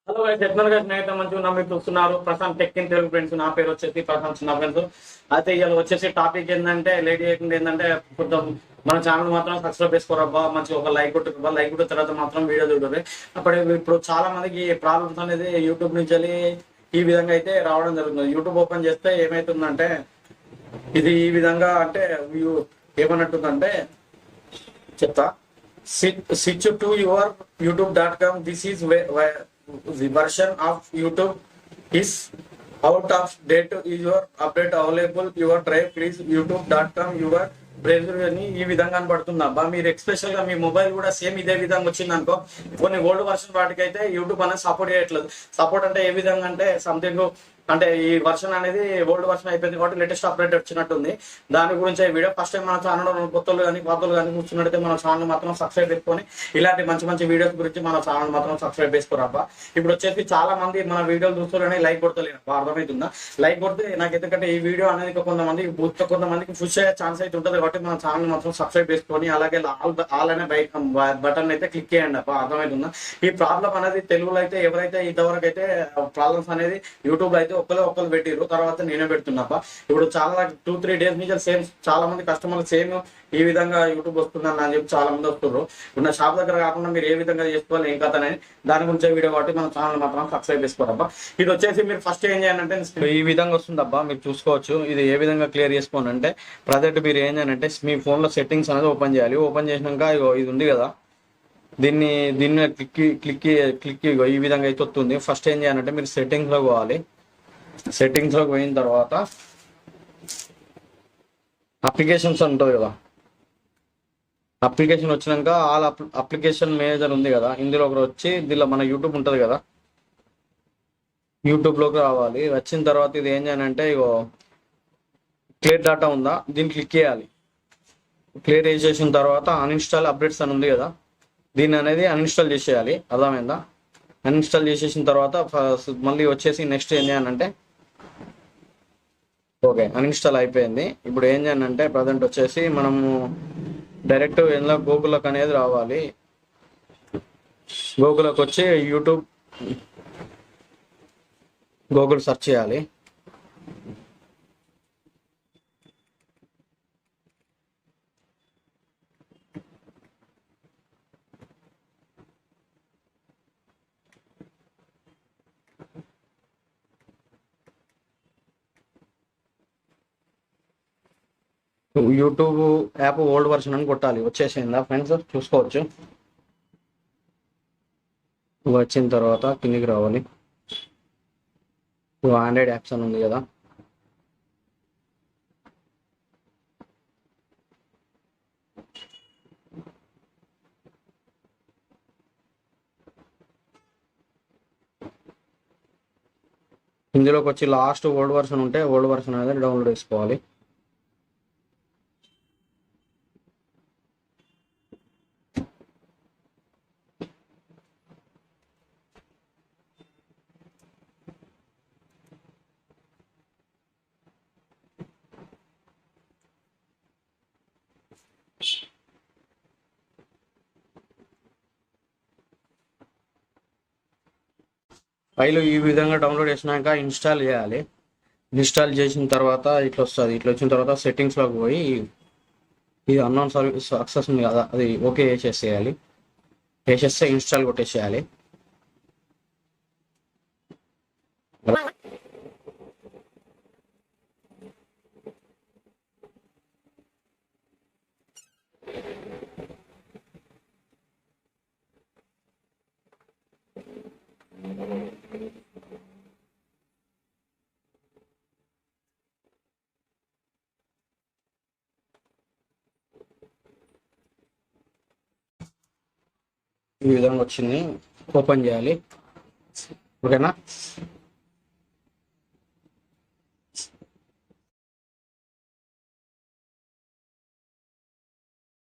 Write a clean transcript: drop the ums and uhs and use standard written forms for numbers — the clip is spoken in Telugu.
హలో గైస్, ఎట్లా స్నేహితులు మంచిగా ఉన్నా మీరు చూస్తున్నారు Prashanth tech in Telugu friends. నా పేరు వచ్చేసి ప్రశాంత్ చిన్న ఫ్రెండ్స్. అయితే ఇవాళ వచ్చేసి టాపిక్ ఏంటంటే లేడీ ఏంటంటే కొంచెం మన ఛానల్ మాత్రం సబ్స్క్రైబ్ చేసుకోరబ్బా, మంచి ఒక లైక్ కొట్టుకుబ్బా. లైక్ కొట్టిన తర్వాత మాత్రం వీడియో చూడాలి. అప్పుడు ఇప్పుడు చాలా మందికి ప్రాబ్లమ్స్ అనేది యూట్యూబ్ నుంచి వెళ్ళి ఈ విధంగా అయితే రావడం జరుగుతుంది. యూట్యూబ్ ఓపెన్ చేస్తే ఏమైతుందంటే ఇది ఈ విధంగా అంటే ఏమన్నట్టుందంటే చెప్తా. Switch to your youtube.com. This is the version of YouTube is out of date. Is your update available? Your drive please youtube.com your browser అని ఈ విధంగా కనబడుతుంది అబ్బా. మీరు ఎక్స్పెషల్ గా మీ మొబైల్ కూడా సేమ్ ఇదే విధంగా వచ్చింది అనుకో. కొన్ని ఓల్డ్ వర్షన్ వాటికైతే యూట్యూబ్ అనేది సపోర్ట్ చేయట్లేదు. సపోర్ట్ అంటే ఏ విధంగా అంటే సంథింగ్ అంటే ఈ వర్షన్ అనేది ఓల్డ్ వర్షన్ అయిపోయింది కాబట్టి లేటెస్ట్ అప్డేట్ వచ్చినట్టుంది. దాని గురించి వీడియో ఫస్ట్ టైం మన ఛానల్ కొత్తలు కానీ పాతలు కానీ కూర్చున్నట్టయితే మన ఛానల్ మాత్రం సబ్స్క్రైబ్ చేసుకొని ఇలాంటి మంచి మంచి వీడియోస్ గురించి మన ఛానల్ మాత్రం సబ్స్క్రైబ్ చేసుకోరబ్బా. ఇప్పుడు వచ్చేసి చాలా మంది మన వీడియోలు చూస్తారని లైక్ కొడతలేరు, అర్థమవుతుందా? లైక్ కొడితే నాకు ఎందుకంటే ఈ వీడియో అనేది కొంతమందికి పుష్ అయ్యే ఛాన్స్ అయితే ఉంటుంది కాబట్టి మన ఛానల్ మాత్రం సబ్స్క్రైబ్ చేసుకొని అలాగే ఆల్ అనే బటన్ అయితే క్లిక్ చేయండి అబ్బా, అర్థమవుతుందా? ఈ ప్రాబ్లం అనేది తెలుగులో అయితే ఎవరైతే ఇంతవరకు అయితే ప్రాబ్లమ్స్ అనేది యూట్యూబ్ అయితే ఒక్కరు పెట్టిరు, తర్వాత నేనే పెడుతున్నప్ప. ఇప్పుడు చాలా 2-3 డేస్ నుంచి సేమ్ చాలా మంది కస్టమర్లు సేమ్ ఈ విధంగా యూట్యూబ్ వస్తుందని అని చెప్పి చాలా మంది వస్తున్నారు. ఇప్పుడు నా షాప్ దగ్గర కాకుండా మీరు ఏ విధంగా చేసుకోవాలి ఏం కథనని దాని గురించి వీడియో కాబట్టి మన ఛానల్ మాత్రం సబ్స్క్రైబ్ చేసుకోరబ్బా. ఇది వచ్చేసి మీరు ఫస్ట్ ఏం చేయాలంటే ఈ విధంగా వస్తుందబ్బా, మీరు చూసుకోవచ్చు. ఇది ఏ విధంగా క్లియర్ చేసుకోండి అంటే ప్రజెంట్ మీరు ఏం చేయాలంటే మీ ఫోన్ లో సెట్టింగ్స్ అనేది ఓపెన్ చేయాలి. ఓపెన్ చేసినాక ఇది ఉంది కదా, దీన్ని క్లిక్ ఈ విధంగా అయితే వస్తుంది. ఫస్ట్ ఏం చేయాలంటే మీరు సెట్టింగ్స్ లో పోవాలి. సెట్టింగ్స్ లోకి పోయిన తర్వాత అప్లికేషన్స్ ఉంటుంది కదా, అప్లికేషన్ వచ్చినాక ఆల్ అప్లికేషన్ మేనేజర్ ఉంది కదా, ఇందులో ఒకటి వచ్చి దీనిలో మన యూట్యూబ్ ఉంటుంది కదా, యూట్యూబ్లోకి రావాలి. వచ్చిన తర్వాత ఇది ఏం చేయాలంటే క్లియర్ డాటా ఉందా, దీన్ని క్లిక్ చేయాలి. క్లియర్ చేసిన తర్వాత అన్ఇన్స్టాల్ అప్డేట్స్ అని ఉంది కదా, దీన్ని అనేది అన్ఇన్స్టాల్ చేసేయాలి. అర్థమైందా? అన్ఇన్స్టాల్ చేసేసిన తర్వాత మళ్ళీ వచ్చేసి నెక్స్ట్ ఏం చేయాలంటే ఓకే అన్ఇన్స్టాల్ అయిపోయింది. ఇప్పుడు ఏం చేయాలంటే ప్రజెంట్ వచ్చేసి మనము డైరెక్ట్ ఎందులో గూగుల్లోకి అనేది రావాలి. గూగుల్లోకి వచ్చి గూగుల్ సెర్చ్ చేయాలి. యూట్యూబ్ యాప్ ఓల్డ్ వర్షన్ అని కొట్టాలి. వచ్చేసిందా ఫ్రెండ్స్? చూసుకోవచ్చు. వచ్చిన తర్వాత కిందికి రావాలి. ఆండ్రాయిడ్ యాప్స్ అని ఉంది కదా, ఇందులోకి వచ్చి లాస్ట్ ఓల్డ్ వర్షన్ ఉంటే ఓల్డ్ వర్షన్ అనేది డౌన్లోడ్ చేసుకోవాలి. ఫైల్ ఈ విధంగా డౌన్లోడ్ చేసినాక ఇన్స్టాల్ చేయాలి. ఇన్స్టాల్ చేసిన తర్వాత ఇట్లా వస్తుంది. ఇట్లా వచ్చిన తర్వాత సెట్టింగ్స్లోకి పోయి ఇది అన్నోన్ సర్వీస్ సక్సెస్ ఉంది కదా, అది ఓకే చేసేయాలి. చేసేస్తే ఇన్స్టాల్ కొట్టేసేయాలి. ఈ విధంగా వచ్చింది. ఓపెన్ చేయాలి. ఓకేనా?